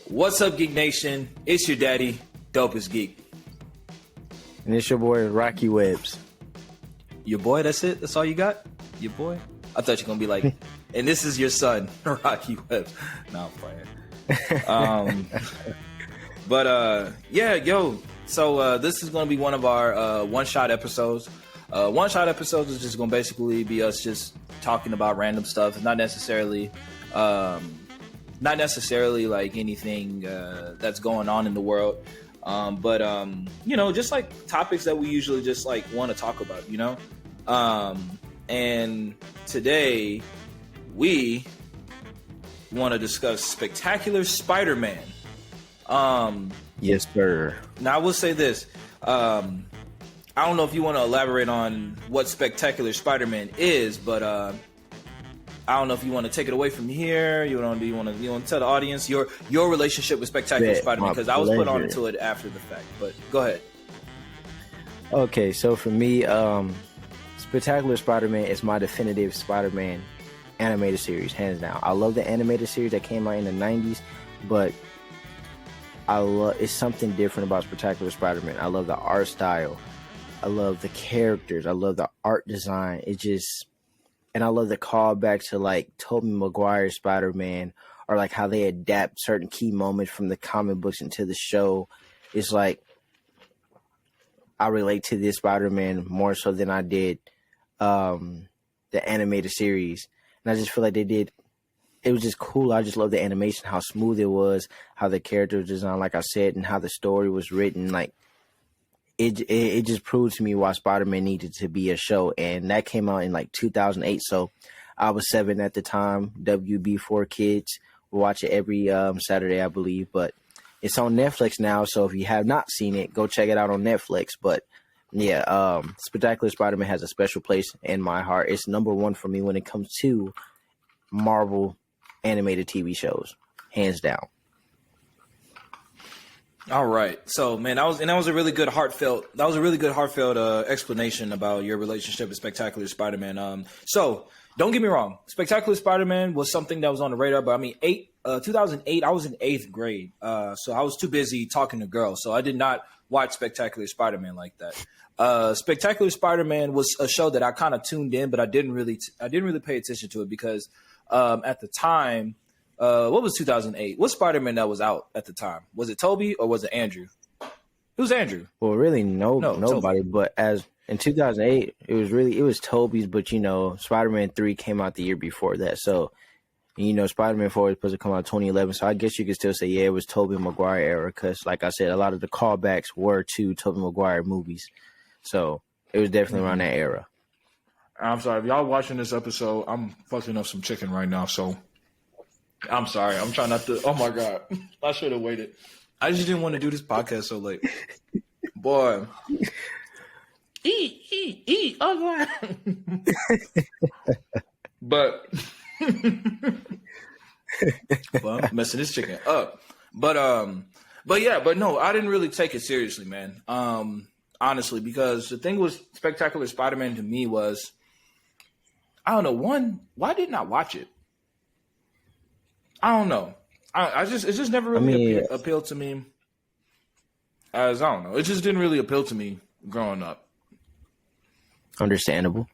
What's up, Geek Nation? It's your daddy, Dopest Geek. And it's your boy, Rocky Webbs. Your boy, that's it? That's all you got? Your boy? I thought you were going to be like, and this is your son, Rocky Webbs. No, I'm playing. Yeah, yo. So this is going to be one of our one-shot episodes. One-shot episodes is just going to basically be us just talking about random stuff. It's not necessarily like anything that's going on in the world. But just like topics that we usually just like want to talk about, you know? And today we want to discuss Spectacular Spider-Man. Yes, sir. Now I will say this. I don't know if you want to elaborate on what Spectacular Spider-Man is, but I don't know if you want to take it away from here. You want to tell the audience your relationship with Spectacular Spider-Man, because I was put on to it after the fact. But go ahead. Okay, so for me, Spectacular Spider-Man is my definitive Spider-Man animated series, hands down. I love the animated series that came out in the 90s, but it's something different about Spectacular Spider-Man. I love the art style. I love the characters. I love the art design. And I love the callback to like Tobey Maguire's Spider-Man, or like how they adapt certain key moments from the comic books into the show. It's like I relate to this Spider-Man more so than I did the animated series. And I just feel like it was just cool. I just love the animation, how smooth it was, how the character was designed, like I said, and how the story was written. Like it just proved to me why Spider-Man needed to be a show. And that came out in like 2008. So I was 7 at the time. WB4 kids. We watch it every Saturday, I believe. But it's on Netflix now. So if you have not seen it, go check it out on Netflix. But yeah, Spectacular Spider-Man has a special place in my heart. It's number one for me when it comes to Marvel animated TV shows, hands down. All right. So, man, that was a really good heartfelt explanation about your relationship with Spectacular Spider-Man. So don't get me wrong. Spectacular Spider-Man was something that was on the radar, but I mean, 2008, I was in 8th grade. So I was too busy talking to girls. So I did not watch Spectacular Spider-Man like that. Spectacular Spider-Man was a show that I kind of tuned in, but I didn't really pay attention to it because, at the time, what was 2008? What Spider-Man that was out at the time? Was it Toby or was it Andrew? It was Andrew. Well, really, nobody. Toby. But as in 2008, it was Toby's. But Spider-Man 3 came out the year before that. So, Spider-Man 4 was supposed to come out in 2011. So I guess you could still say, yeah, it was Tobey Maguire era. Because, like I said, a lot of the callbacks were to Tobey Maguire movies. So it was definitely around that era. I'm sorry if y'all watching this episode. I'm fucking up some chicken right now, so. I'm sorry. I'm trying not to. Oh, my God. I should have waited. I just didn't want to do this podcast so late. Boy. Eat. Oh, God. But well, I'm messing this chicken up. But no, I didn't really take it seriously, man. Honestly, because the thing with Spectacular Spider-Man to me was, I don't know, why didn't I watch it? I don't know. It just never really appealed to me. I don't know. It just didn't really appeal to me growing up. Understandable.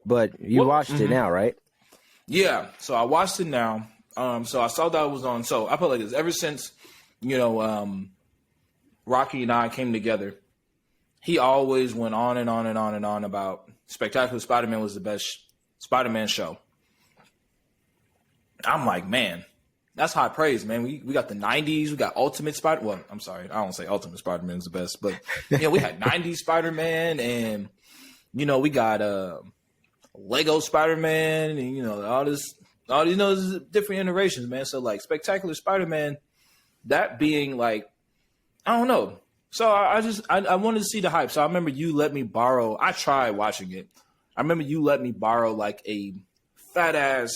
But you watched it now, right? Yeah. So I watched it now. So I saw that it was on. So I felt like this ever since, Rocky and I came together. He always went on and on and on and on about Spectacular Spider-Man was the best Spider-Man show. I'm like, man, that's high praise, man. We got the 90s. We got Ultimate Spider. Well, I'm sorry. I don't say Ultimate Spider-Man is the best. But, we had 90s Spider-Man. And, we got Lego Spider-Man. And, all these different iterations, man. So, like, Spectacular Spider-Man, that being, like, I don't know. So, I wanted to see the hype. So, I remember you let me borrow. I tried watching it. I remember you let me borrow, like, a fat-ass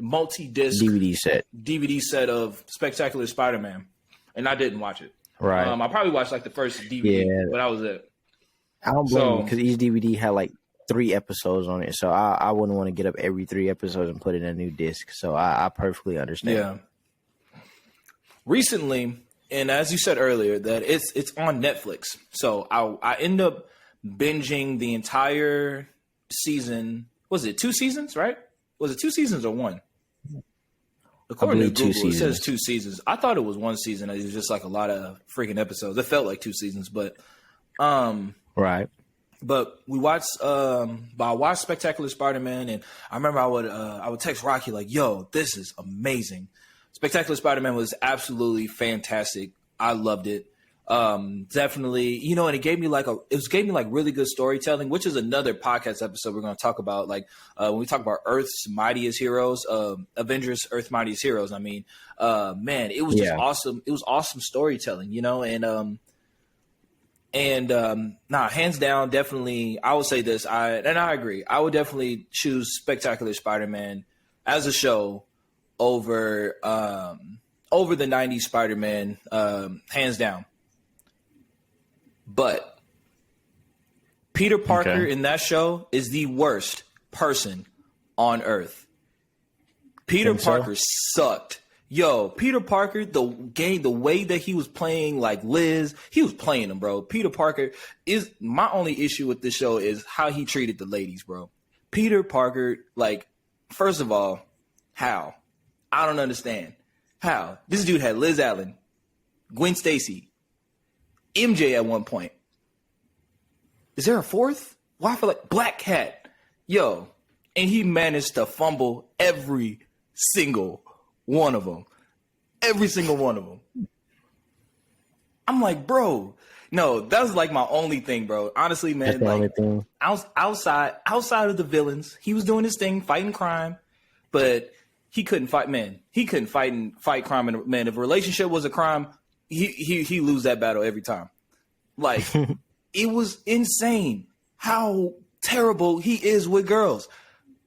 multi-disc DVD set of Spectacular Spider-Man, and I didn't watch it. Right. I probably watched like the first DVD, but that was it. I don't blame you because each DVD had like 3 episodes on it, so I wouldn't want to get up every 3 episodes and put in a new disc. So I perfectly understand. Yeah. recently, and as you said earlier, that it's on Netflix. So I end up binging the entire season. Was it 2 seasons, right? Was it 2 seasons or 1? According to Google, it says 2 seasons. I thought it was 1 season. It was just like a lot of freaking episodes. It felt like 2 seasons, but right. But we watched. I watched Spectacular Spider-Man, and I remember I would text Rocky like, "Yo, this is amazing." Spectacular Spider-Man was absolutely fantastic. I loved it. Definitely, and it gave me like really good storytelling, which is another podcast episode we're going to talk about. Like when we talk about Earth's Mightiest Heroes, Avengers, Earth's Mightiest Heroes. I mean, man, it was just awesome. It was awesome storytelling, hands down, definitely. I would say this. I agree. I would definitely choose Spectacular Spider-Man as a show over the 90s Spider-Man, hands down. But Peter Parker in that show is the worst person on Earth. Peter Parker sucked. Yo, Peter Parker, the way that he was playing like Liz, he was playing him, bro. Peter Parker is my only issue with this show is how he treated the ladies, bro. Peter Parker, like, first of all, how? I don't understand. How? This dude had Liz Allen, Gwen Stacy, MJ at one point. Is there a fourth? Why I feel like Black Cat? Yo, and he managed to fumble every single one of them. Every single one of them. I'm like, bro, no, that was like my only thing, bro. Honestly, man, like outside of the villains, he was doing his thing, fighting crime, but he couldn't fight, man. He couldn't fight crime, and man, if a relationship was a crime, he lose that battle every time. Like, it was insane how terrible he is with girls.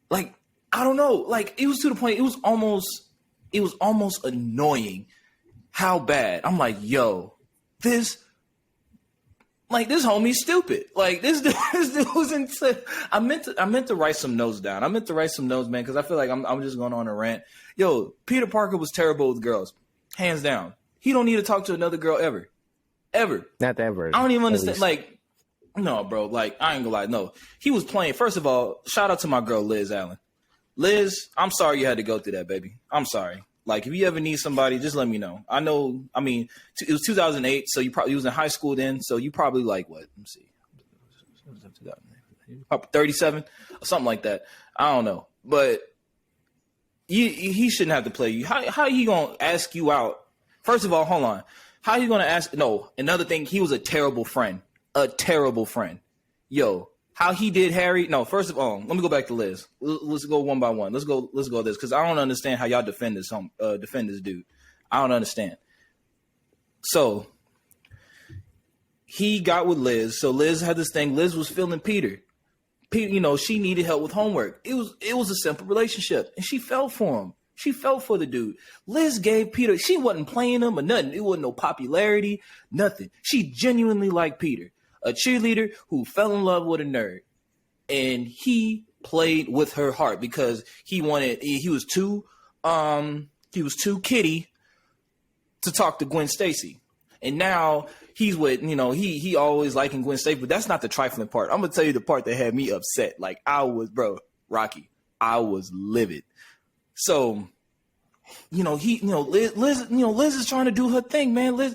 Like, I don't know. Like, it was to the point. It was almost annoying how bad. I'm like, yo, this homie's stupid. Like, this dude was insane. I meant to write some notes down. I meant to write some notes, man, because I feel like I'm just going on a rant. Yo, Peter Parker was terrible with girls, hands down. He don't need to talk to another girl ever. Not ever. I don't even understand. Like, no, bro. Like, I ain't gonna lie. No, he was playing. First of all, shout out to my girl Liz Allen. Liz, I'm sorry you had to go through that, baby. I'm sorry. Like, if you ever need somebody, just let me know. I know. I mean, it was 2008, so you was in high school then. So you probably like what? Let me see. Probably 37 or something like that. I don't know, but he shouldn't have to play you. How he gonna ask you out? First of all, hold on. How you gonna ask? No, another thing. He was a terrible friend. A terrible friend. Yo, how he did Harry? No, first of all, let me go back to Liz. Let's go one by one. Let's go this because I don't understand how y'all defend this dude. I don't understand. So he got with Liz. So Liz had this thing. Liz was feeling Peter. She needed help with homework. It was a simple relationship, and she fell for him. She fell for the dude. Liz gave Peter. She wasn't playing him or nothing. It wasn't no popularity, nothing. She genuinely liked Peter, a cheerleader who fell in love with a nerd, and he played with her heart because he was too kiddie to talk to Gwen Stacy, and now he's with he always liking Gwen Stacy, but that's not the trifling part. I'm gonna tell you the part that had me upset. Like, Rocky, I was livid. So, Liz is trying to do her thing, man. Liz,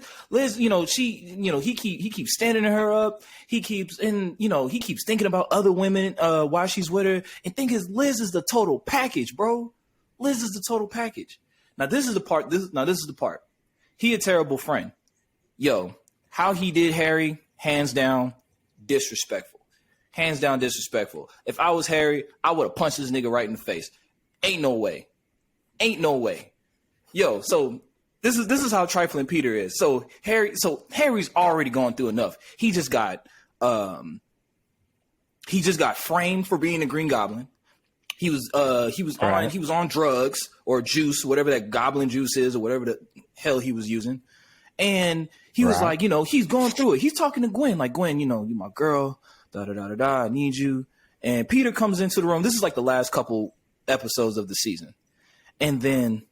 he keeps standing her up. He keeps thinking about other women while she's with her. And thing is, Liz is the total package, bro. Liz is the total package. Now, this is the part. He a terrible friend. Yo, how he did Harry, hands down, disrespectful. Hands down, disrespectful. If I was Harry, I would have punched this nigga right in the face. Ain't no way. Yo, so this is how trifling Peter is. So Harry's already gone through enough. He just got framed for being a Green Goblin. He was on drugs or juice, whatever that goblin juice is, or whatever the hell he was using. And he was like, he's going through it. He's talking to Gwen, like, Gwen, you my girl, I need you. And Peter comes into the room. This is like the last couple episodes of the season. And then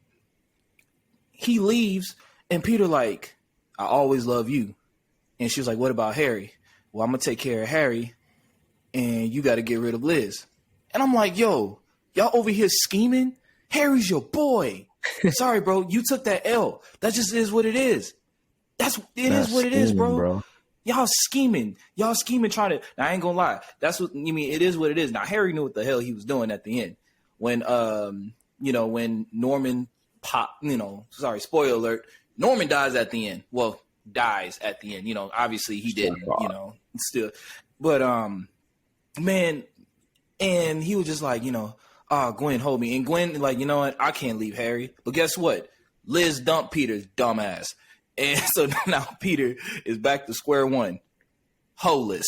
he leaves, And Peter like, I always love you. And she was like, what about Harry? Well, I'm going to take care of Harry, and you got to get rid of Liz. And I'm like, yo, y'all over here scheming? Harry's your boy. Sorry, bro. You took that L. That just is what it is. It is what it is, bro. Y'all scheming. Trying to. Now, I ain't gonna lie. That's what you mean. It is what it is. Now, Harry knew what the hell he was doing at the end. When when Norman sorry, spoiler alert, Norman dies at the end. Well, dies at the end. Obviously he didn't, still. But man, and he was just like, Gwen, hold me. And Gwen, like, you know what? I can't leave Harry. But guess what? Liz dumped Peter's dumbass. And so now Peter is back to square one. Holeless.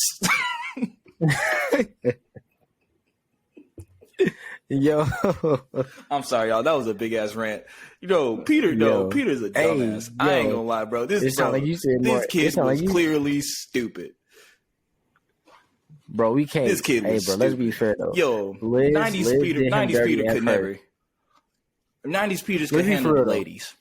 Yo. I'm sorry, y'all. That was a big ass rant. Peter's a dumbass. I ain't gonna lie, bro. This kid was clearly stupid. Bro, we can't. This kid was stupid. Let's be fair though. Yo, 90s Peter could never. 90s Peters could handle the ladies.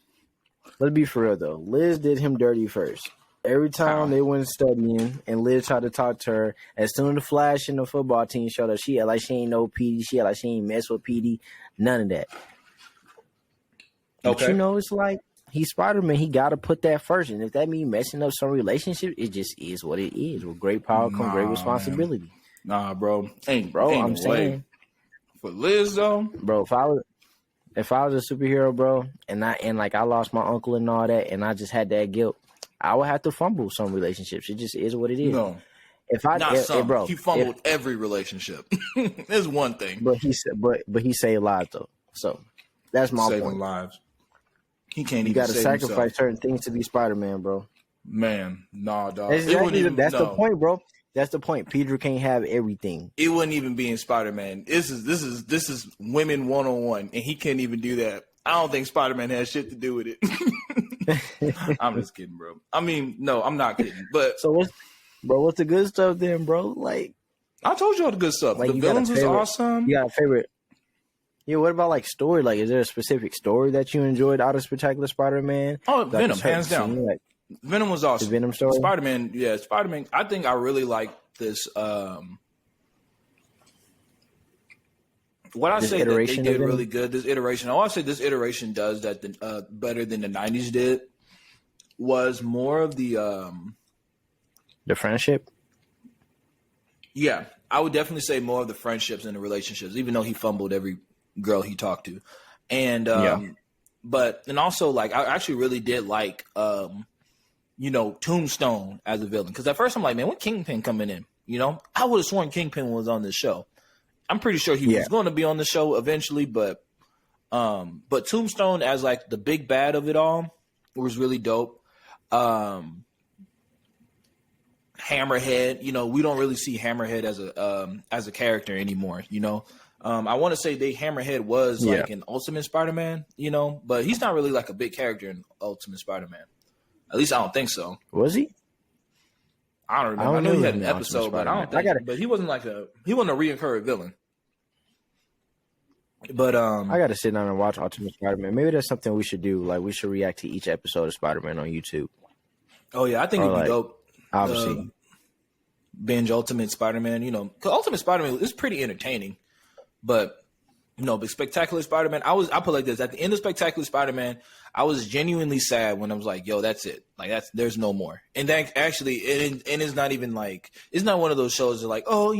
Let's be for real though. Liz did him dirty first. Every time they went studying and Liz tried to talk to her, as soon as the Flash and the football team showed up, she act like she ain't know PD. She act like she ain't mess with PD. None of that. Okay. But it's like he's Spider-Man. He got to put that first. And if that means messing up some relationship, it just is what it is. With great power comes great responsibility. Man. Nah, bro. Ain't I'm saying. For Liz, though. Bro, if I was a superhero, bro, and I lost my uncle and all that, and I just had that guilt, I would have to fumble some relationships. It just is what it is. No. He fumbled every relationship. There's one thing. But he saved lives though. So that's my point. Saving lives. He can't even. You got to sacrifice certain things to be Spider-Man, bro. Man, nah, dog. That's the point, bro. That's the point. Peter can't have everything. It wouldn't even be in Spider-Man. This is women 1-on-1, and he can't even do that. I don't think Spider-Man has shit to do with it. I'm just kidding, bro. I mean, no, I'm not kidding. But so what's the good stuff then, bro? Like I told you all the good stuff. Like, the villains was awesome. You got a favorite? Yeah. What about like story? Like, is there a specific story that you enjoyed out of Spectacular Spider-Man? Oh, like Venom, hands down. Venom was awesome. The Venom story. Spider-Man. I think I really like this. What I say that they did really good, this iteration. I want to say this iteration does that better than the 90s did, was more of the friendship. Yeah, I would definitely say more of the friendships and the relationships, even though he fumbled every girl he talked to. And but also like I actually really did like Tombstone as a villain, because at first I'm like, man, when Kingpin coming in? I would have sworn Kingpin was on this show. I'm pretty sure he was going to be on the show eventually, but Tombstone as like the big bad of it all was really dope. Hammerhead, we don't really see Hammerhead as a character anymore. I want to say Hammerhead was like an Ultimate Spider-Man, but he's not really like a big character in Ultimate Spider-Man. At least I don't think so. Was he? I don't remember. I know he had an episode, but I don't think. But he wasn't a reoccurring villain. But I gotta sit down and watch Ultimate Spider-Man. Maybe that's something we should do. Like, we should react to each episode of Spider-Man on YouTube. Oh yeah, I think it'd be dope. Obviously, binge Ultimate Spider-Man. Because Ultimate Spider-Man is pretty entertaining, but but Spectacular Spider-Man, I put like this: at the end of Spectacular Spider-Man, I was genuinely sad when I was like, "Yo, that's it. Like, there's no more." And that actually, it's not even like, it's not one of those shows that like, oh,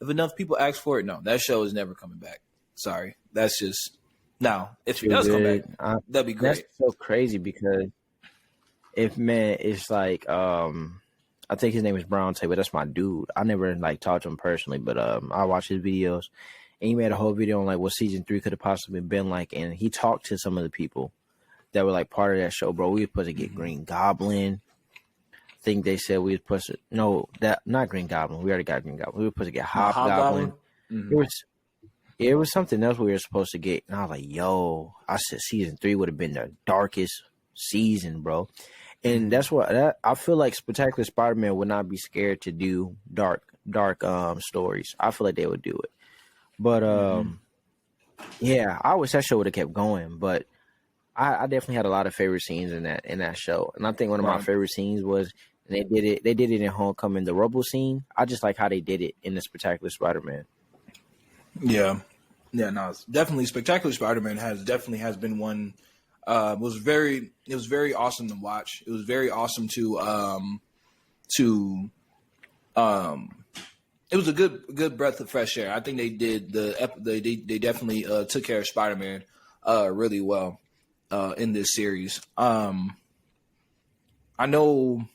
if enough people ask for it. No, that show is never coming back. Sorry, that's just if it does come back, that'd be great. That's so crazy because it's like I think his name is Brown Tay, but that's my dude. I never like talked to him personally, but I watch his videos. And he made a whole video on like what season 3 could have possibly been like, and he talked to some of the people that were like part of that show, bro. We were supposed to get Green Goblin. I think they said we were supposed to not Green Goblin. We already got Green Goblin. We were supposed to get Hobgoblin. Mm-hmm. It was something else we were supposed to get, and I was like, "Yo!" I said season 3 would have been the darkest season, bro. And that's what I feel like. Spectacular Spider-Man would not be scared to do dark stories. I feel like they would do it. But yeah, I wish that show would have kept going. But I definitely had a lot of favorite scenes in that show, and I think one of my Right. favorite scenes was and they did it in Homecoming, the Rubble scene. I just like how they did it in the Spectacular Spider-Man. Yeah. Yeah, no, it's definitely Spectacular Spider-Man has been one. It was very awesome to watch. It was very awesome to it was a good breath of fresh air. I think they did they definitely took care of Spider-Man really well in this series. I know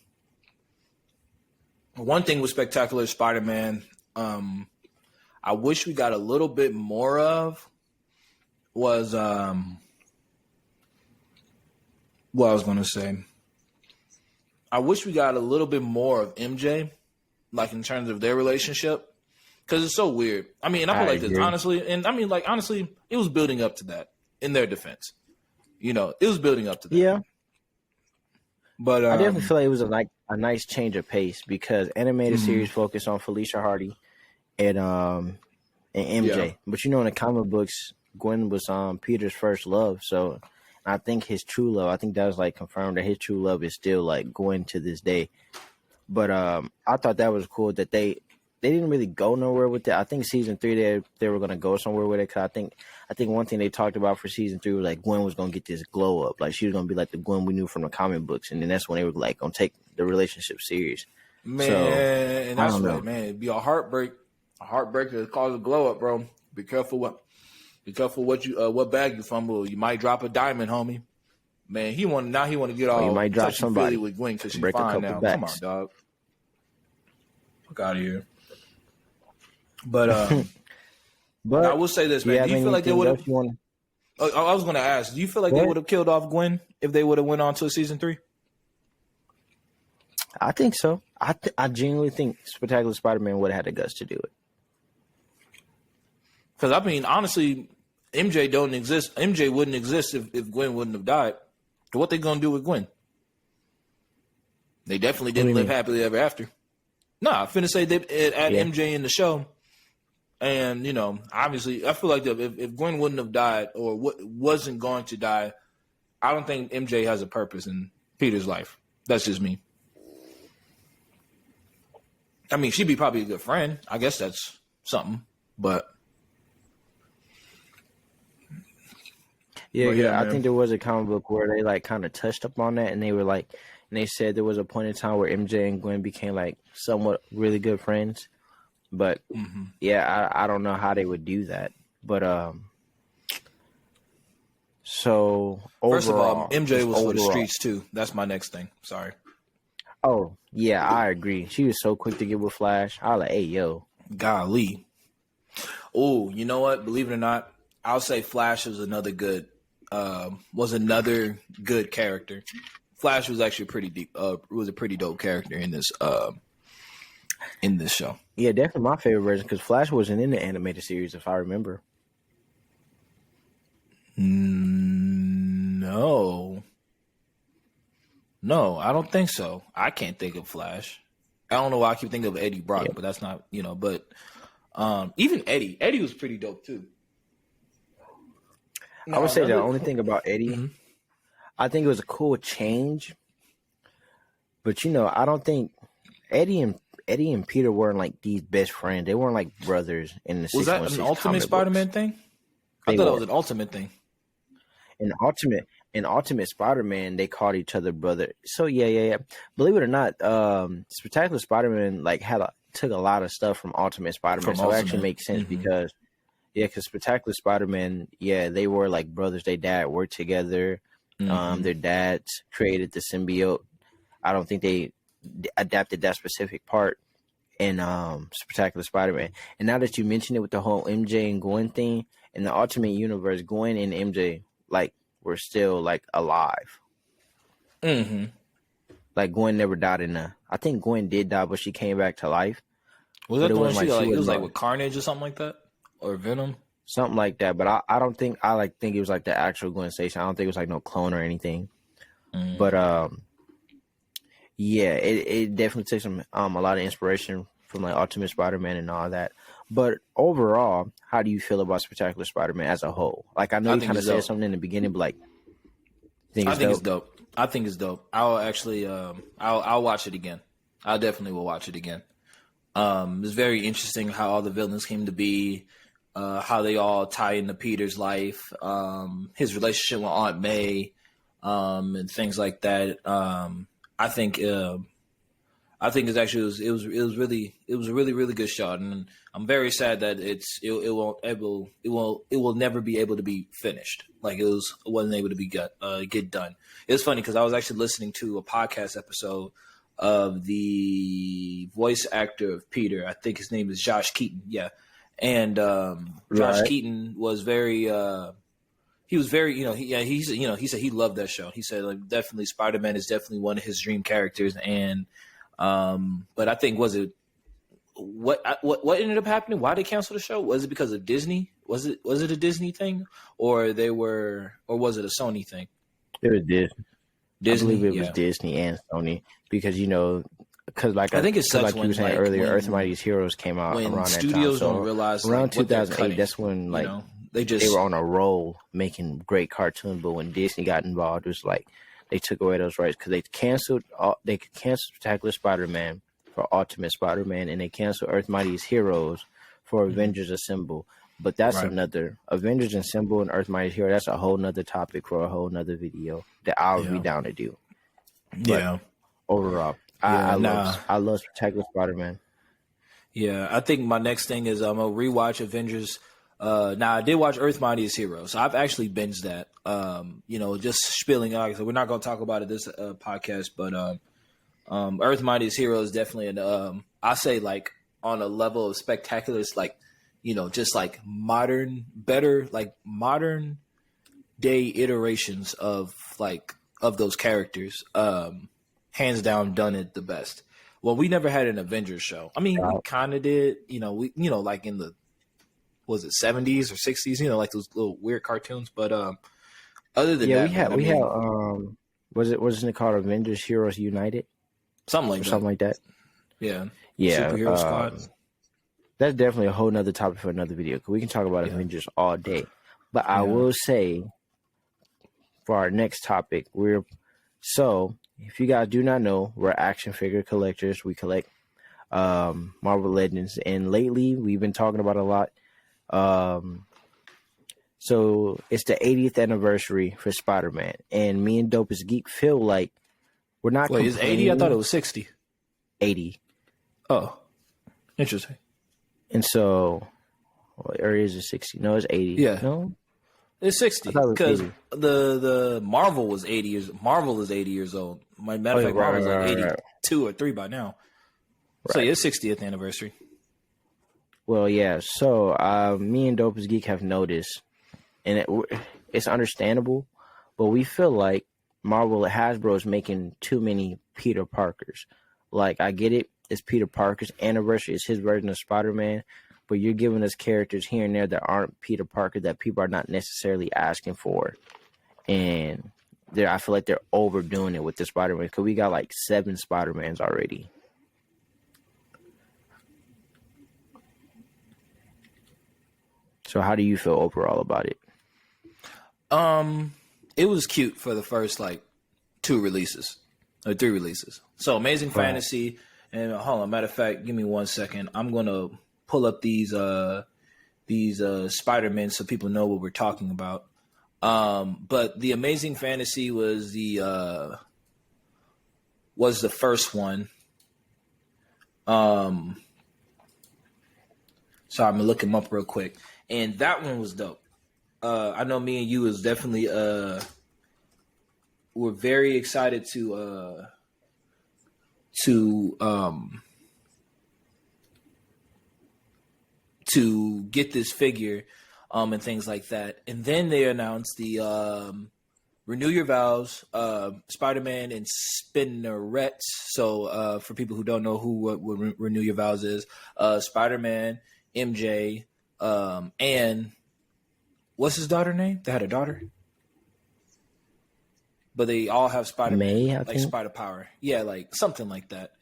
one thing with Spectacular Spider-Man, I wish we got a little bit more of was what I was going to say. I wish we got a little bit more of MJ, like in terms of their relationship, because it's so weird. I mean, I feel like this honestly, and I mean, like honestly, it was building up to that. In their defense, it was building up to that. Yeah, but I definitely feel like it was a nice change of pace because animated series focused on Felicia Hardy and MJ, but in the comic books, Gwen was Peter's first love, so. I think his true love, I think that was like confirmed that his true love is still like Gwen to this day. But I thought that was cool that they didn't really go nowhere with it. I think season 3 they were gonna go somewhere with it because I think one thing they talked about for season 3 was like Gwen was gonna get this glow up, like she was gonna be like the Gwen we knew from the comic books, and then that's when they were like gonna take the relationship serious. Man, so, and that's what man, it'd be a heartbreaker to cause a glow up, bro. Be careful what bag you fumble. You might drop a diamond, homie. Man, he want to get all you might drop somebody with Gwen because she's break fine a couple now. backs. Come on, dog. Fuck out of here. But but I will say this, man. Do you feel like they would have? I was going to ask. Do you feel like they would have killed off Gwen if they would have went on to season 3? I think so. I genuinely think Spectacular Spider-Man would have had the guts to do it. Because I mean, honestly, MJ don't exist. MJ wouldn't exist if Gwen wouldn't have died. So what they gonna do with Gwen? They definitely didn't live happily ever after. Nah, I'm finna say they add MJ in the show, and obviously, I feel like if Gwen wouldn't have died or wasn't going to die, I don't think MJ has a purpose in Peter's life. That's just me. I mean, she'd be probably a good friend. I guess that's something, but. Yeah, I think there was a comic book where they like kind of touched up on that, and they were like, and they said there was a point in time where MJ and Gwen became like somewhat really good friends, but I don't know how they would do that. But so overall, first of all, MJ was for the streets too. That's my next thing. Sorry. Oh yeah, I agree. She was so quick to get with Flash. I was like, hey yo, golly. Oh, you know what? Believe it or not, I'll say Flash was another good character. Flash was actually pretty deep. Was a pretty dope character in this show. Yeah, definitely my favorite version because Flash wasn't in the animated series, if I remember. No, I don't think so. I can't think of Flash. I don't know why I keep thinking of Eddie Brock, but that's not But even Eddie was pretty dope too. I would say the only thing about Eddie, I think it was a cool change, but I don't think Eddie and Peter weren't like these best friends. They weren't like brothers in the 616 Was that an Ultimate Spider-Man thing? I thought it was an Ultimate thing. In Ultimate Spider-Man, they called each other brother. So yeah. Believe it or not, Spectacular Spider-Man took a lot of stuff from Ultimate Spider-Man, so it actually makes sense because. Yeah, because Spectacular Spider-Man, they were like brothers. Their dad worked together. Their dads created the symbiote. I don't think they adapted that specific part in Spectacular Spider-Man. And now that you mentioned it with the whole MJ and Gwen thing, in the Ultimate Universe, Gwen and MJ were still alive. Like Gwen never died I think Gwen did die, but she came back to life. Was that the one it was with Carnage or something like that? Or Venom? Something like that, but I don't think think it was the actual Gwen Stacy. I don't think it was no clone or anything. But it definitely takes some a lot of inspiration from Ultimate Spider-Man and all that. But overall, how do you feel about Spectacular Spider-Man as a whole? I know you kind of said something in the beginning, but Think I it's think dope? it's dope. I think it's dope. I'll actually, I'll watch it again. I definitely will watch it again. It's very interesting how all the villains came to be, how they all tie into Peter's life, his relationship with Aunt May, and things like that. I think it's actually it was a really good shot, and I'm very sad that it will never be able to be finished. Like it wasn't able to be get done. It's funny because I was actually listening to a podcast episode of the voice actor of Peter. I think his name is Josh Keaton. Yeah, and Josh Keaton was very. He was very, he said he loved that show. He said like definitely Spider-Man is definitely one of his dream characters, and but I think what ended up happening? Why they canceled the show? Was it because of Disney? Was it a Disney thing, or was it a Sony thing? It was Disney. Disney, I believe it was Disney and Sony because I think it's like you were saying earlier, Earth Mightiest Heroes came out when around studios that time. So don't realize around what they're 2008, cutting, that's when they were on a roll making great cartoons. But when Disney got involved, it was like they took away those rights because they canceled Spectacular Spider-Man for Ultimate Spider-Man, and they canceled Earth Mightiest Heroes for Avengers Assemble. But that's another Avengers Assemble and Earth Mightiest Hero. That's a whole nother topic for a whole nother video that I'll be down to do. But overall, I love Spectacular Spider-Man. Yeah, I think my next thing is I'm gonna rewatch Avengers. Now I did watch Earth Mightiest Heroes. So I've actually binged that. Just spilling out. So we're not gonna talk about it this podcast, but Earth Mightiest Heroes definitely I say like on a level of spectacular. It's like just like modern day iterations of those characters. Hands down, done it the best. Well, we never had an Avengers show. I mean, we kind of did. Like in the was it 70s or 60s? Like those little weird cartoons. But other than that, we had wasn't it called Avengers Heroes United? Something like that. Yeah. Superhero Squad. That's definitely a whole nother topic for another video because we can talk about Avengers all day. But I will say, for our next topic, if you guys do not know, we're action figure collectors. We collect Marvel Legends, and lately we've been talking about a lot. So it's the 80th anniversary for Spider-Man, and me and Dopest Geek feel like we're not. Wait, is 80? I thought it was 60. 80. Oh, interesting. And so, or is it 60? No, it's 80. Yeah, no, it's 60 because the Marvel was 80 years. Marvel is 80 years old. My matter of fact, Marvel's like 82 or 3 by now. Right. So yeah, it's 60th anniversary. Well, yeah. So me and Dopest Geek have noticed, and it's understandable, but we feel like Marvel Hasbro is making too many Peter Parkers. Like, I get it. It's Peter Parker's anniversary. It's his version of Spider-Man. But you're giving us characters here and there that aren't Peter Parker that people are not necessarily asking for. And I feel like they're overdoing it with the Spider-Man because we got like 7 Spider-Mans already. So how do you feel overall about it? It was cute for the first 2 releases or 3 releases. So Amazing Fantasy and hold on, matter of fact, give me 1 second. I'm gonna pull up these Spider-Men so people know what we're talking about. But the Amazing Fantasy was the first one. So I'm gonna look him up real quick, and that one was dope. I know me and you was definitely we're very excited to get this figure and things like that. And then they announced the Renew Your Vows, Spider-Man and Spinnerettes. So for people who don't know what Renew Your Vows is, Spider-Man, MJ, and what's his daughter name? They had a daughter? But they all have Spider-Man, Spider Power. Yeah, something like that.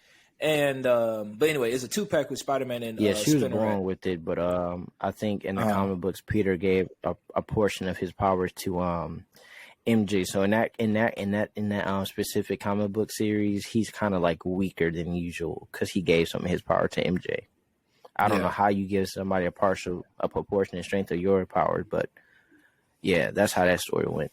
And but anyway, it's a 2-pack with Spider-Man and she was born with it, but I think in the comic books, Peter gave a portion of his powers to MJ. So in that specific comic book series, he's kind of like weaker than usual because he gave some of his power to MJ. I don't know how you give somebody a proportionate strength of your powers, but yeah, that's how that story went.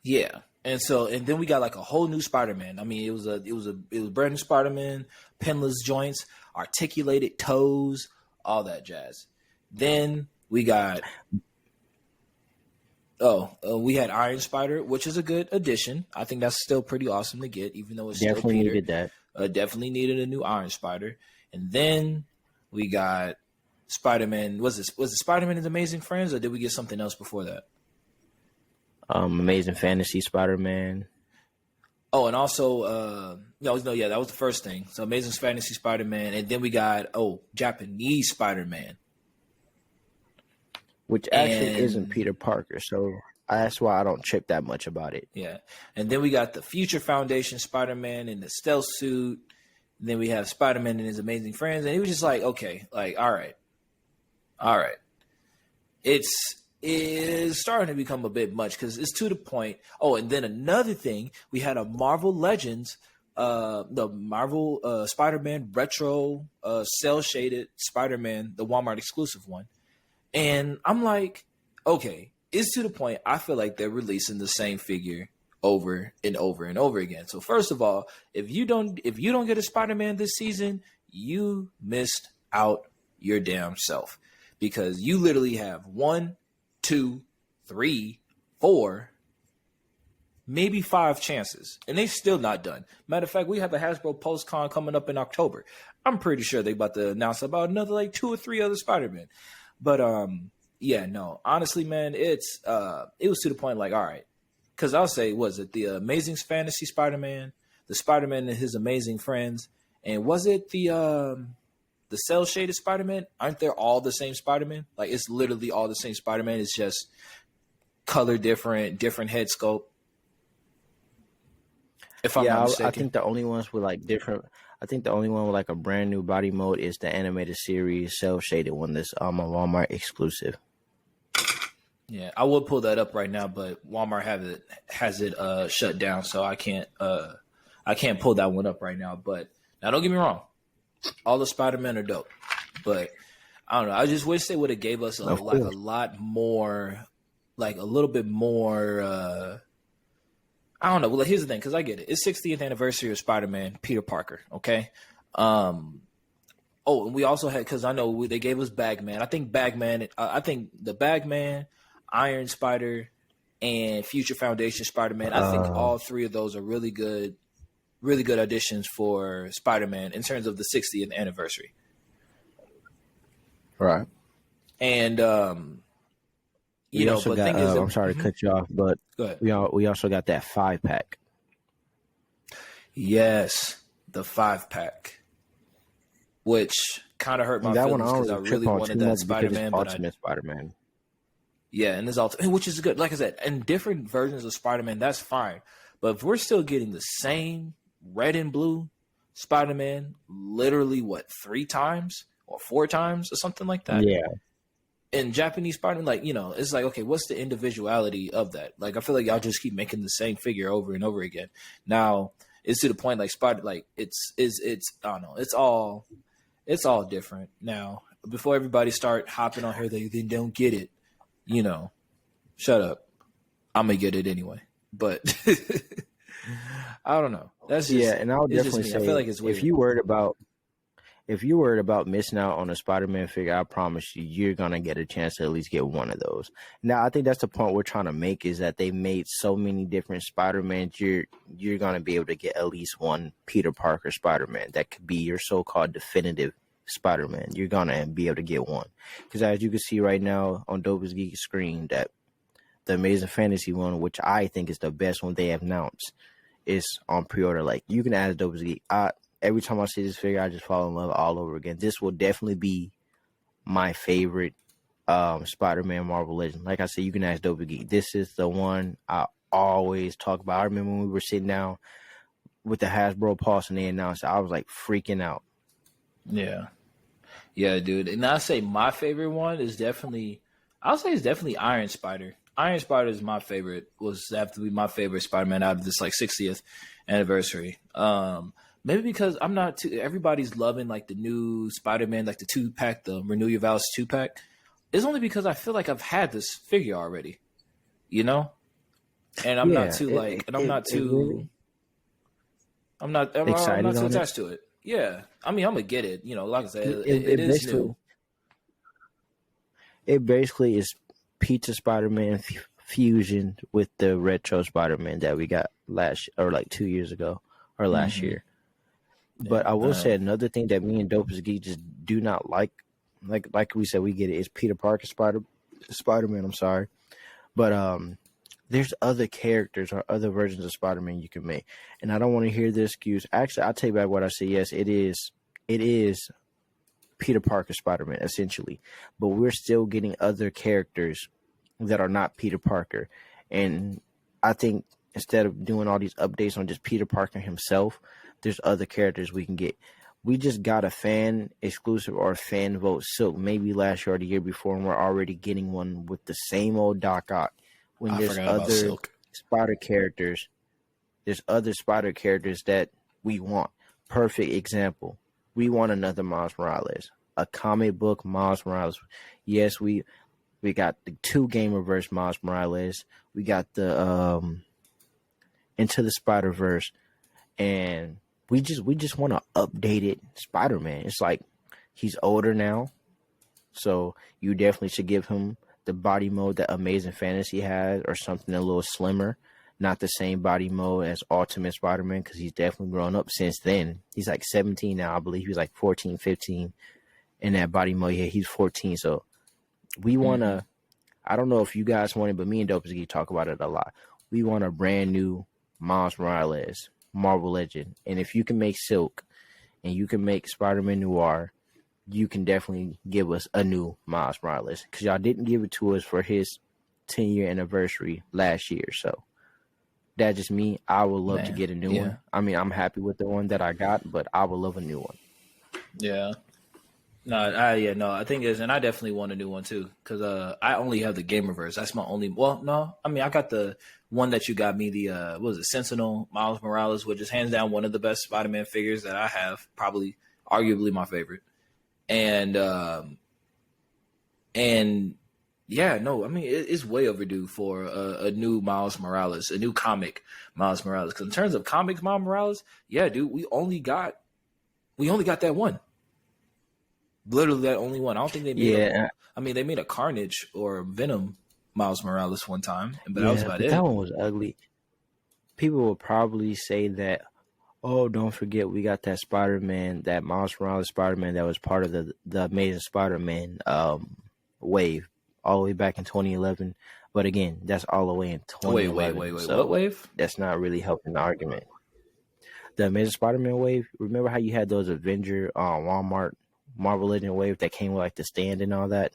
Yeah. And then we got like a whole new Spider-Man. I mean, it was brand new Spider-Man, pinless joints, articulated toes, all that jazz. Then we got we had Iron Spider, which is a good addition. I think that's still pretty awesome to get, even though it's definitely still Peter. Needed that. Definitely needed a new Iron Spider. And then we got Spider-Man. Was it Spider-Man and His Amazing Friends, or did we get something else before that? Amazing Fantasy Spider-Man. Oh, and also, that was the first thing. So Amazing Fantasy Spider-Man, and then we got Japanese Spider-Man, which actually isn't Peter Parker. So that's why I don't trip that much about it. Yeah, and then we got the Future Foundation Spider-Man in the stealth suit. And then we have Spider-Man and His Amazing Friends, and it was just like, okay, like all right. It's starting to become a bit much because it's to the point. Oh, and then another thing, we had a Marvel Legends, the Marvel Spider-Man retro cell shaded Spider-Man, the Walmart exclusive one, and I'm like, okay, it's to the point. I feel like they're releasing the same figure over and over and over again. So first of all, if you don't get a Spider-Man this season, you missed out your damn self, because you literally have 1, 2, 3, 4, maybe 5 chances, and they still not done. Matter of fact, we have a Hasbro PostCon coming up in October. I'm pretty sure they about to announce about another like 2 or 3 other Spider-Man. But honestly, man, it was to the point like, all right, because I'll say, was it the Amazing Fantasy Spider-Man, the Spider-Man and His Amazing Friends, and was it the cell shaded Spider-Man? Aren't they all the same Spider-Man? Like, it's literally all the same Spider-Man. It's just color different head sculpt. If I'm not mistaken. I think the only ones with like different. I think the only one with like a brand new body mode is the animated series cell shaded one. That's a Walmart exclusive. Yeah, I would pull that up right now, but Walmart has it shut down, so I can't pull that one up right now. But now, don't get me wrong, all the Spider-Men are dope, but I don't know. I just wish they would have gave us a lot more, like a little bit more. I don't know. Well, here's the thing, because I get it. It's 60th anniversary of Spider-Man, Peter Parker. Okay. And we also had, because I know they gave us Bagman. I think the Bagman, Iron Spider, and Future Foundation Spider-Man. I think all 3 of those are really good additions for Spider-Man in terms of the 60th anniversary. Right. And I'm sorry to cut you off, but we also got that 5-pack. Yes, the 5-pack, which kind of hurt my feelings because I really wanted that Spider-Man, but Ultimate Spider-Man. Yeah, and this Ultimate, which is good. Like I said, and different versions of Spider-Man, that's fine. But if we're still getting the same red and blue Spider-Man, literally 3 times or 4 times or something like that. Yeah. In Japanese Spider-Man, like, it's like, okay, what's the individuality of that? Like, I feel like y'all just keep making the same figure over and over again. Now it's to the point like Spider, like it's I don't know, it's all different now. Before everybody start hopping on her, they don't get it. Shut up. I'm gonna get it anyway. But I don't know. That's just, and I'll definitely say, I feel like it's weird. If you're worried about missing out on a Spider-Man figure, I promise you're gonna get a chance to at least get one of those. Now, I think that's the point we're trying to make, is that they made so many different Spider-Mans. You're gonna be able to get at least one Peter Parker Spider-Man that could be your so-called definitive Spider-Man. You're gonna be able to get one, because as you can see right now on Dopest Geek screen, that the Amazing Fantasy one, which I think is the best one they have announced, is on pre-order. Like, you can ask Dopest Geek. Every time I see this figure, I just fall in love all over again. This will definitely be my favorite Spider-Man Marvel Legend. Like I said, you can ask Dopest Geek. This is the one I always talk about. I remember when we were sitting down with the Hasbro Pulse and they announced it, I was like freaking out. Yeah. Yeah, dude. And I'll say my favorite one is definitely Iron Spider. Iron Spider is my favorite. Was have to be my favorite Spider-Man out of this like 60th anniversary. Maybe because I'm not too. Everybody's loving like the new Spider-Man, like the 2-pack, the Renew Your Vows 2-pack. It's only because I feel like I've had this figure already, you know, and I'm not too like, and I'm not too. Really I'm not excited too on it. attached to it. Yeah, I mean, I'm gonna get it. You know, like I said, it It is basically new. it basically is Pizza Spider-Man fusion with the retro Spider-Man that we got last or like 2 years ago or last year. Yeah, But I will say another thing that me and Dopest Geek just do not like we said, we get it. It's Peter Parker Spider-Man. I'm sorry, but there's other characters or other versions of Spider-Man you can make, and I don't want to hear the excuse. Actually, I'll take back what I said. Yes, it is Peter Parker Spider-Man essentially, but we're still getting other characters that are not Peter Parker, and I think instead of doing all these updates on just Peter Parker himself, there's other characters we can get. We just got a fan exclusive or fan vote Silk maybe last year or the year before, and we're already getting one with the same old Doc Ock. When I there's forgot about other Silk. spider characters, there's other spider characters that we want. Perfect example. We want another Miles Morales, a comic book Miles Morales. Yes, we got the 2 Gamerverse Miles Morales. We got the Into the Spider-Verse, and we just want an updated Spider-Man. It's like he's older now, so you definitely should give him the body mode that Amazing Fantasy has, or something a little slimmer. Not the same body mode as Ultimate Spider-Man, because he's definitely grown up since then. He's like 17 now, I believe. He was like 14, 15 in that body mode. Yeah, he's 14. So we want to, I don't know if you guys want it, but me and Dopest Geek talk about it a lot. We want a brand new Miles Morales, Marvel Legend. And if you can make Silk and you can make Spider-Man Noir, you can definitely give us a new Miles Morales, because y'all didn't give it to us for his 10-year anniversary last year. So that's just me. I would love to get a new one. I mean, I'm happy with the one that I got, but I would love a new one. Yeah. No, I think it's, and I definitely want a new one too, because I only have the Gamerverse. That's my only. Well, no, I mean I got the one that you got me, the what was it, Sentinel Miles Morales, which is hands down one of the best Spider-Man figures that I have, probably arguably my favorite. And yeah, no, I mean it's way overdue for a new Miles Morales, a new comic Miles Morales. Because in terms of comics Miles Morales, yeah, dude, we only got that one. Literally that only one. I don't think they made they made a Carnage or Venom Miles Morales one time, but that was about it. That one was ugly. People will probably say that, oh, don't forget we got that Spider-Man, that Miles Morales Spider-Man that was part of the Amazing Spider-Man wave all the way back in 2011. But again, that's all the way in 2011. Wait. So what wave? That's not really helping the argument. The Amazing Spider-Man wave. Remember how you had those Avenger Walmart Marvel Legend wave that came with like the stand and all that?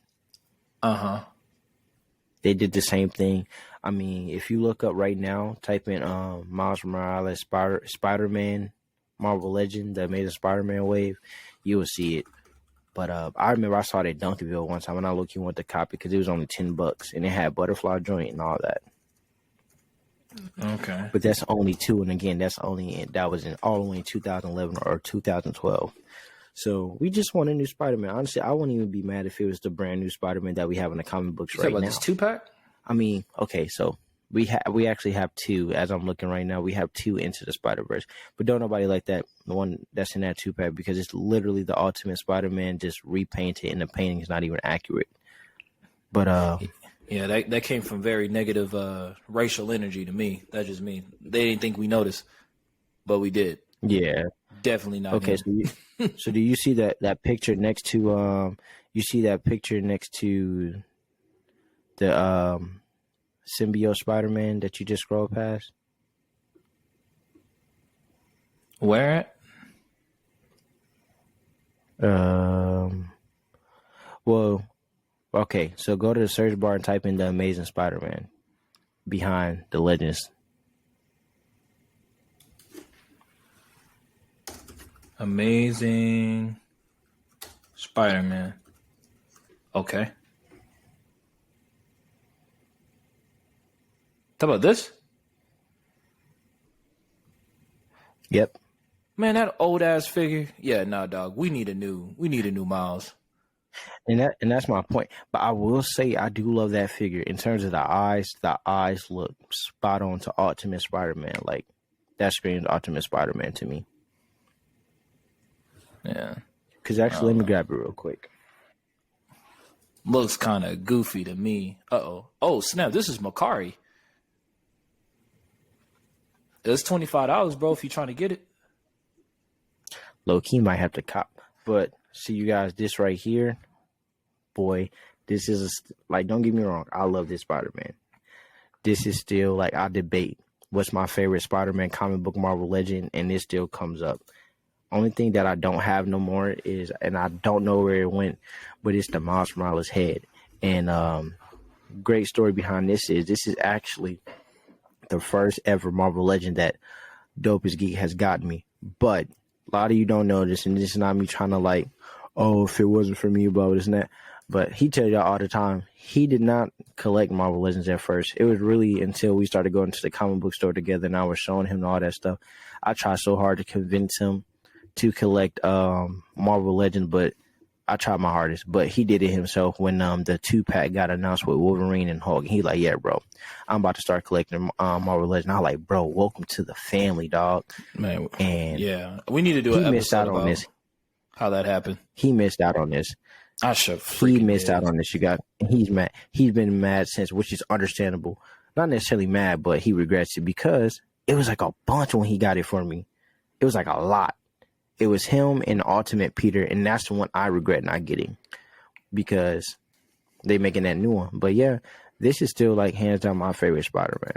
They did the same thing. I mean, if you look up right now, type in Miles Morales Spider-Man Marvel Legend, the Amazing Spider-Man wave, you will see it. But I remember I saw it at Dunkerville one time, and I looked, you want the copy because it was only $10, and it had butterfly joint and all that. Okay. But that's only 2, and again, that was all the way in 2011 or 2012. So we just want a new Spider-Man. Honestly, I wouldn't even be mad if it was the brand new Spider-Man that we have in the comic books right now. This 2-pack? I mean, okay, so we actually have 2. As I'm looking right now, we have 2 Into the Spider-Verse. But don't nobody like that, the one that's in that 2-pack, because it's literally the Ultimate Spider-Man just repainted, and the painting is not even accurate. But yeah, that came from very negative racial energy to me. That's just me. They didn't think we noticed, but we did. Yeah. Definitely not. Okay, so do you see that picture next to you see that picture next to the symbiote Spider-Man that you just scrolled past? Where at? Well, okay, so go to the search bar and type in the Amazing Spider-Man behind the Legends. Amazing Spider-Man. Okay. Talk about this. Yep. Man, that old ass figure. Yeah, nah, dog. We need a new Miles. And that's my point. But I will say I do love that figure. In terms of the eyes look spot on to Ultimate Spider-Man. Like that screams Ultimate Spider-Man to me. Yeah. Because actually, let me grab it real quick. Looks kind of goofy to me. Uh-oh. Oh, snap. This is Makari. It's $25, bro, if you're trying to get it. Low-key might have to cop. But see you guys, this right here, boy, this is, like, don't get me wrong. I love this Spider-Man. This is still, like, I debate what's my favorite Spider-Man comic book Marvel Legend, and this still comes up. Only thing that I don't have no more is, and I don't know where it went, but it's the Miles Morales head. And great story behind this is actually the first ever Marvel Legend that Dopest Geek has gotten me. But a lot of you don't know this, and this is not me trying to like, oh, if it wasn't for me, blah, this and that. But he tells y'all all the time, he did not collect Marvel Legends at first. It was really until we started going to the comic book store together and I was showing him all that stuff. I tried so hard to convince him to collect Marvel Legends, but I tried my hardest. But he did it himself when the 2-pack got announced with Wolverine and Hulk. He like, yeah, bro, I'm about to start collecting Marvel Legends. I was like, bro, welcome to the family, dog. Man, and yeah, we need to do an episode about this. How that happened. He missed out on this. I should. He missed out on this. You got. He's mad. He's been mad since, which is understandable. Not necessarily mad, but he regrets it because it was like a bunch when he got it for me. It was like a lot. It was him and Ultimate Peter, and that's the one I regret not getting because they making that new one. But yeah, this is still like hands down my favorite Spider-Man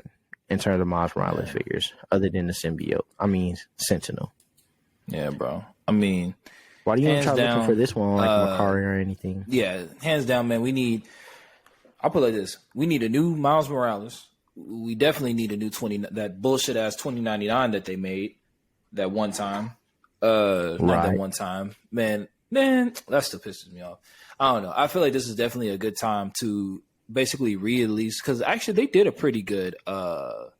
in terms of Miles Morales figures, other than the symbiote. I mean, Sentinel. Yeah, bro. I mean, why do you try looking for this one like Makari or anything? Yeah, hands down, man. I'll put it like this: we need a new Miles Morales. We definitely need a new that bullshit ass 2099 that they made that one time. Not that one time, man, that still pisses me off. I don't know. I feel like this is definitely a good time to basically re-release because actually they did a pretty good job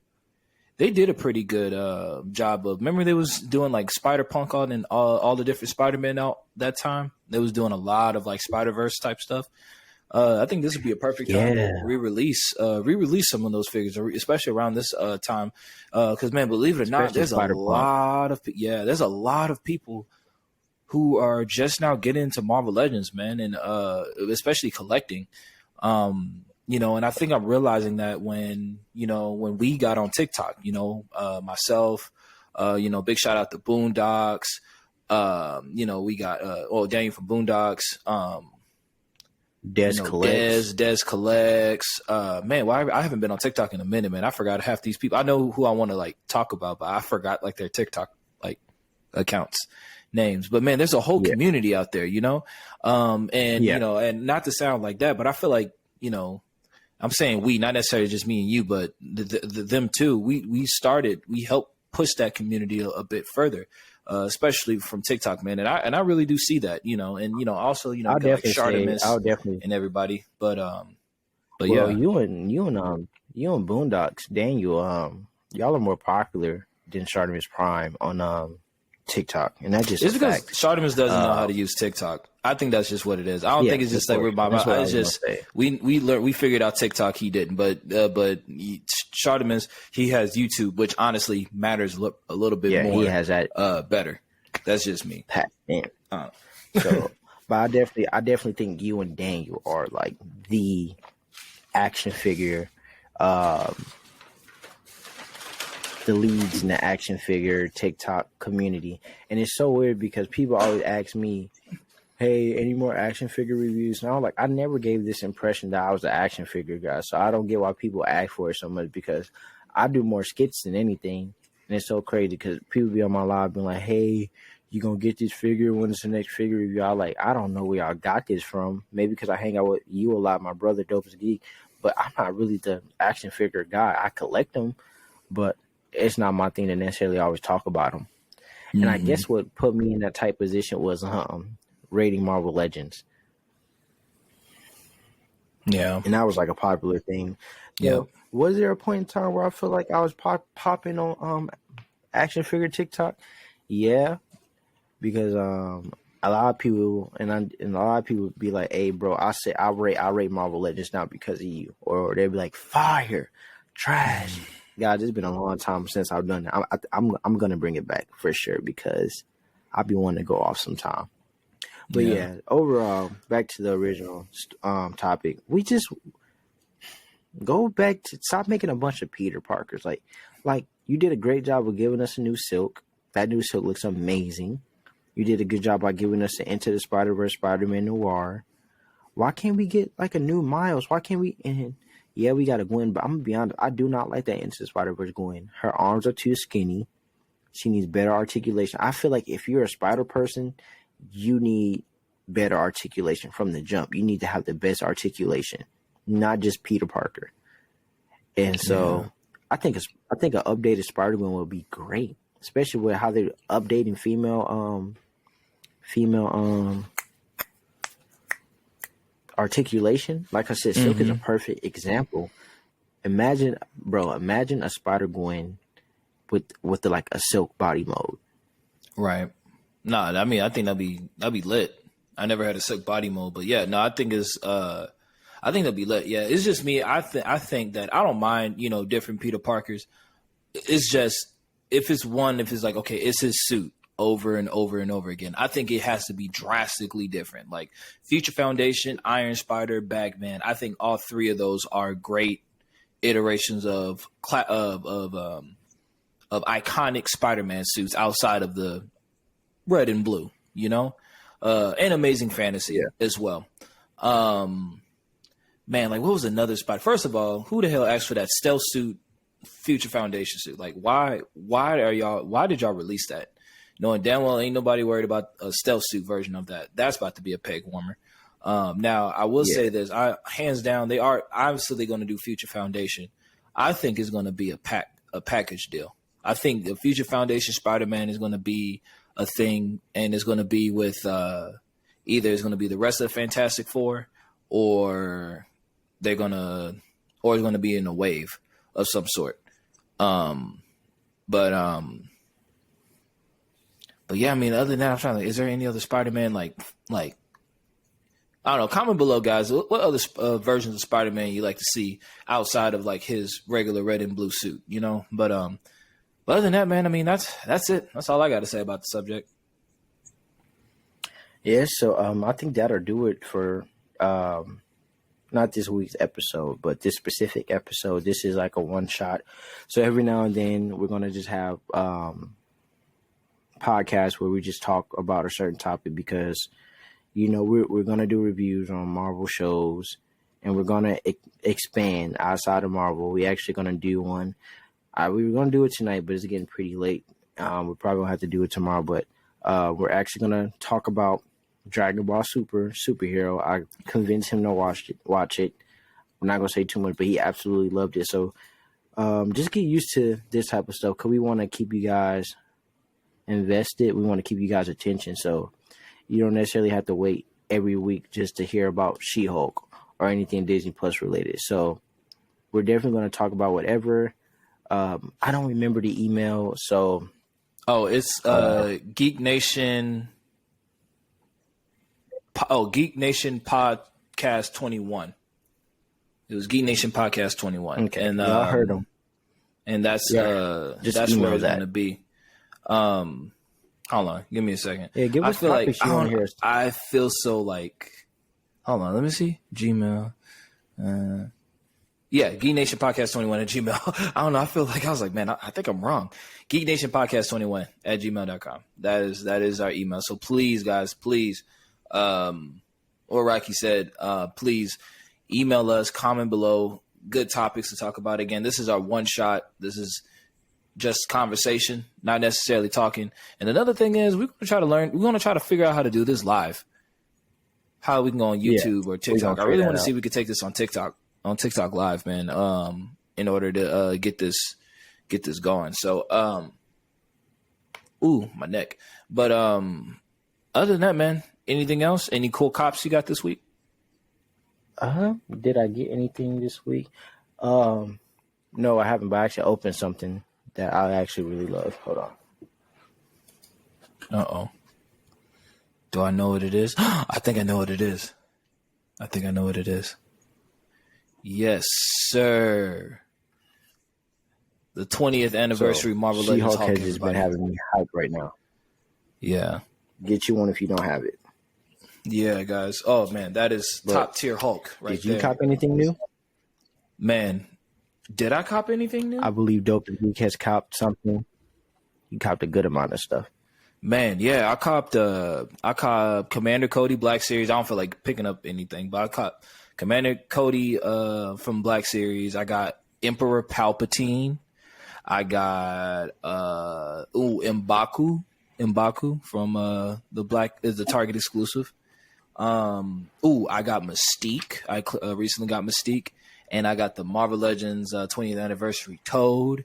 of. Remember they was doing like Spider-Punk on and all the different Spider-Men out that time. They was doing a lot of like Spider-Verse type stuff. I think this would be a perfect time to re-release some of those figures, especially around this time. Because man, believe it or not, there's a lot of people who are just now getting into Marvel Legends, man, and especially collecting. And I think I'm realizing that when we got on TikTok, myself, big shout out to Boondocks, we got Daniel from Boondocks, Des collects. Man, I haven't been on TikTok in a minute, man. I forgot half these people. I know who I want to like talk about, but I forgot like their TikTok like accounts names. But man, there's a whole community out there, and not to sound like that, but I feel like I'm saying we, not necessarily just me and you, but them too. We helped push that community a bit further. Especially from TikTok, man, and I really do see that, also, like Shardamus and everybody, but yeah, you and Boondocks, Daniel, y'all are more popular than Shardamus Prime on TikTok, and that just it's because Shardamus doesn't know how to use TikTok. I think that's just what it is. I don't think it's just like we're by. It's just we figured out TikTok. He didn't, but Shardamus, he has YouTube, which honestly matters a little bit more. He has that better. That's just me. So, but I definitely think you and Daniel are like the action figure, the leads in the action figure TikTok community, and it's so weird because people always ask me, hey, any more action figure reviews? And I was like, I never gave this impression that I was an action figure guy. So I don't get why people ask for it so much because I do more skits than anything. And it's so crazy because people be on my live being like, hey, you going to get this figure? When is the next figure review? I'm like, I don't know where y'all got this from. Maybe because I hang out with you a lot, my brother, Dopest Geek. But I'm not really the action figure guy. I collect them, but it's not my thing to necessarily always talk about them. Mm-hmm. And I guess what put me in that type position was rating Marvel Legends. Yeah. And that was like a popular thing. Yeah. Was there a point in time where I feel like I was popping on action figure TikTok? Yeah, because a lot of people and a lot of people be like, "Hey, bro, I rate Marvel Legends not because of you," or they'd be like, "Fire, trash." Guys, it's been a long time since I've done that. I'm gonna bring it back for sure because I'll be wanting to go off sometime. But yeah, overall, back to the original topic. We just go back to stop making a bunch of Peter Parkers. Like you did a great job of giving us a new Silk. That new Silk looks amazing. You did a good job by giving us the Into the Spider-Verse Spider-Man Noir. Why can't we get like a new Miles? Why can't we? And yeah, we got a Gwen, but I'm gonna be honest. I do not like that Into the Spider-Verse Gwen. Her arms are too skinny. She needs better articulation. I feel like if you're a spider person, you need better articulation from the jump. You need to have the best articulation, not just Peter Parker. And so I think an updated Spider-Man would be great, especially with how they're updating female articulation. Like I said, Silk is a perfect example. Imagine a Spider Gwen with the, like a Silk body mode. Right. No, I mean, I think that'd be lit. I never had a Silk body mode, but yeah, no, I think that'd be lit. Yeah, it's just me. I think that I don't mind, different Peter Parkers. It's just if it's like, okay, it's his suit over and over and over again. I think it has to be drastically different. Like Future Foundation, Iron Spider, Bagman. I think all three of those are great iterations of iconic Spider-Man suits outside of the red and blue, and Amazing Fantasy as well. Man, like what was another spot? First of all, who the hell asked for that stealth suit, Future Foundation suit? Like why did y'all release that? Knowing damn well ain't nobody worried about a stealth suit version of that. That's about to be a peg warmer. Now I will say this, hands down, they are obviously going to do Future Foundation. I think it's going to be a package deal. I think the Future Foundation Spider-Man is going to be a thing, and it's going to be with either it's going to be the rest of the Fantastic Four, or it's going to be in a wave of some sort. But yeah, I mean, other than that, I'm trying to. Is there any other Spider-Man like I don't know? Comment below, guys. What other versions of Spider-Man you like to see outside of like his regular red and blue suit? But other than that, man, I mean, that's it. That's all I got to say about the subject. Yeah, so I think that'll do it for not this week's episode, but this specific episode. This is like a one shot. So every now and then we're gonna just have podcasts where we just talk about a certain topic because we're gonna do reviews on Marvel shows, and we're gonna expand outside of Marvel. We're actually gonna do one. We were gonna do it tonight, but it's getting pretty late. We're probably gonna have to do it tomorrow, but we're actually gonna talk about Dragon Ball Superhero. I convinced him to watch it. I'm not gonna say too much, but he absolutely loved it. So just get used to this type of stuff because we want to keep you guys invested. We want to keep you guys' attention. So you don't necessarily have to wait every week just to hear about She-Hulk or anything Disney Plus related. So we're definitely going to talk about whatever. I don't remember the email. So it's Geek Nation. Geek Nation Podcast 21. It was Geek Nation Podcast 21. Okay, and I heard them. And that's where it's going to be. Hold on, give me a second. Yeah, give us topics you want to hear. I feel so like. Hold on, let me see. Gmail. Geek Nation Podcast 21 at Gmail. I don't know. I feel like I was like, man, I think I'm wrong. Geek Nation Podcast 21 at gmail.com. That is our email. So please, guys, please. Or Rocky said, please email us, comment below, good topics to talk about. Again, this is our one shot. This is just conversation, not necessarily talking. And another thing is we're going to try to figure out how to do this live, how we can go on YouTube or TikTok. I really want to see if we could take this on TikTok live, man. In order to, get this going. So, my neck. But, other than that, man, anything else? Any cool cops you got this week? Did I get anything this week? No, I haven't, but I actually opened something that I actually really love. Hold on. Uh-oh. Do I know what it is? I think I know what it is. Yes, sir. The 20th anniversary Marvel Legends She-Hulk Hulk has just been having me hype right now. Yeah. Get you one if you don't have it. Yeah, guys. Oh, man, that is top tier Hulk right there. Did you cop anything new? Man, did I cop anything new? I believe Dopest Geek has copped something. You copped a good amount of stuff. Man, yeah, I copped Commander Cody Black Series. I don't feel like picking up anything, but I copped Commander Cody from Black Series. I got Emperor Palpatine. I got M'Baku from the Black is the Target exclusive. I got Mystique. I recently got Mystique, and I got the Marvel Legends 20th anniversary Toad.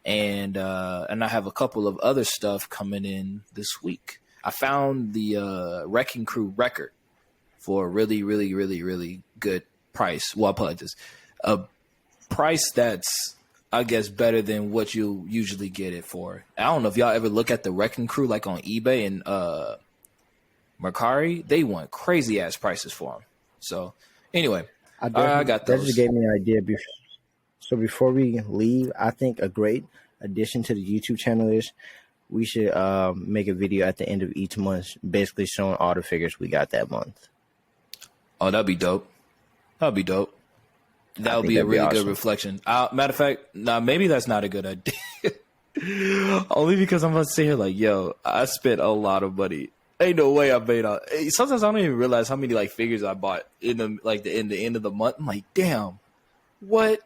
And I have a couple of other stuff coming in this week. I found the Wrecking Crew record for a really, really, really, really good price. Well, I apologize. A price that's, I guess, better than what you usually get it for. I don't know if y'all ever look at the Wrecking Crew like on eBay and Mercari. They want crazy ass prices for them. So anyway, I got those. That just gave me an idea. So before we leave, I think a great addition to the YouTube channel is we should make a video at the end of each month basically showing all the figures we got that month. Oh, that'd be dope. That would be a really good reflection. Matter of fact, maybe that's not a good idea. Only because I'm about to sit here like, yo, I spent a lot of money. Ain't no way I made out. Sometimes I don't even realize how many like figures I bought in the end of the month. I'm like, damn, what?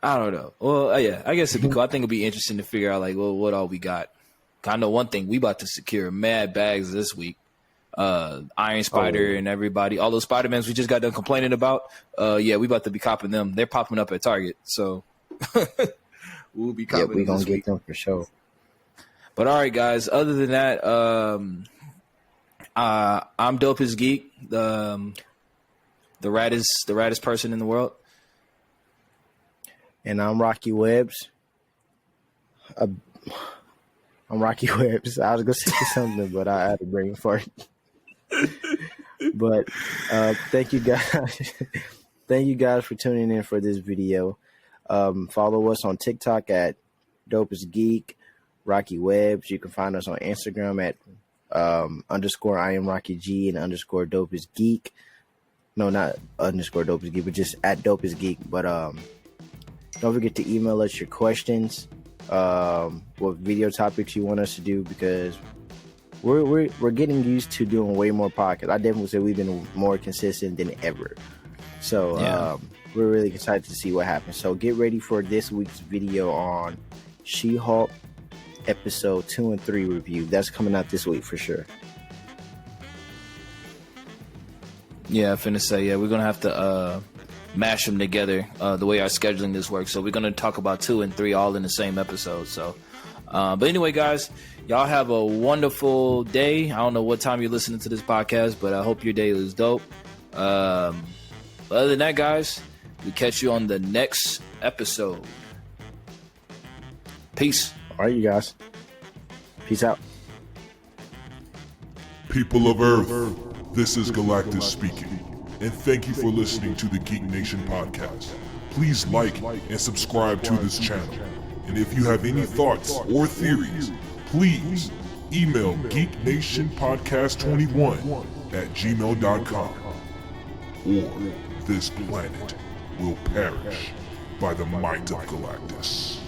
I don't know. Well, yeah, I guess it'd be cool. I think it'd be interesting to figure out like, well, what all we got. I know one thing: we about to secure mad bags this week. Iron Spider and everybody, all those Spidermans we just got done complaining about. Yeah, we about to be copping them. They're popping up at Target, so we'll be copping. Yeah, we gonna get them for sure. But all right, guys. Other than that, I'm Dopest Geek, the raddest person in the world. And I'm Rocky Webbs. I'm Rocky Webbs. I was gonna say something, but I had to bring it for it. But thank you guys. Thank you guys for tuning in for this video. Follow us on TikTok at Dopest Geek, Rocky Webbs. You can find us on Instagram at _ I am Rocky G and _ Dopest Geek. No, not _ Dopest Geek, but just at Dopest Geek. But don't forget to email us your questions, what video topics you want us to do, because we're getting used to doing way more podcasts. I definitely say we've been more consistent than ever. So we're really excited to see what happens. So get ready for this week's video on She-Hulk episode 2 and 3 review. That's coming out this week for sure. Yeah, I'm finna say, we're gonna have to mash them together the way our scheduling this works. So we're gonna talk about 2 and 3 all in the same episode. So but anyway, guys, y'all have a wonderful day. I don't know what time you're listening to this podcast, but I hope your day was dope. But other than that, guys, we catch you on the next episode. Peace. All right, you guys. Peace out. People of Earth, this is Galactus speaking, and thank you for listening to the Geek Nation podcast. Please like and subscribe to this channel. And if you have any thoughts or theories, please email geeknationpodcast21@gmail.com. Or this planet will perish by the might of Galactus.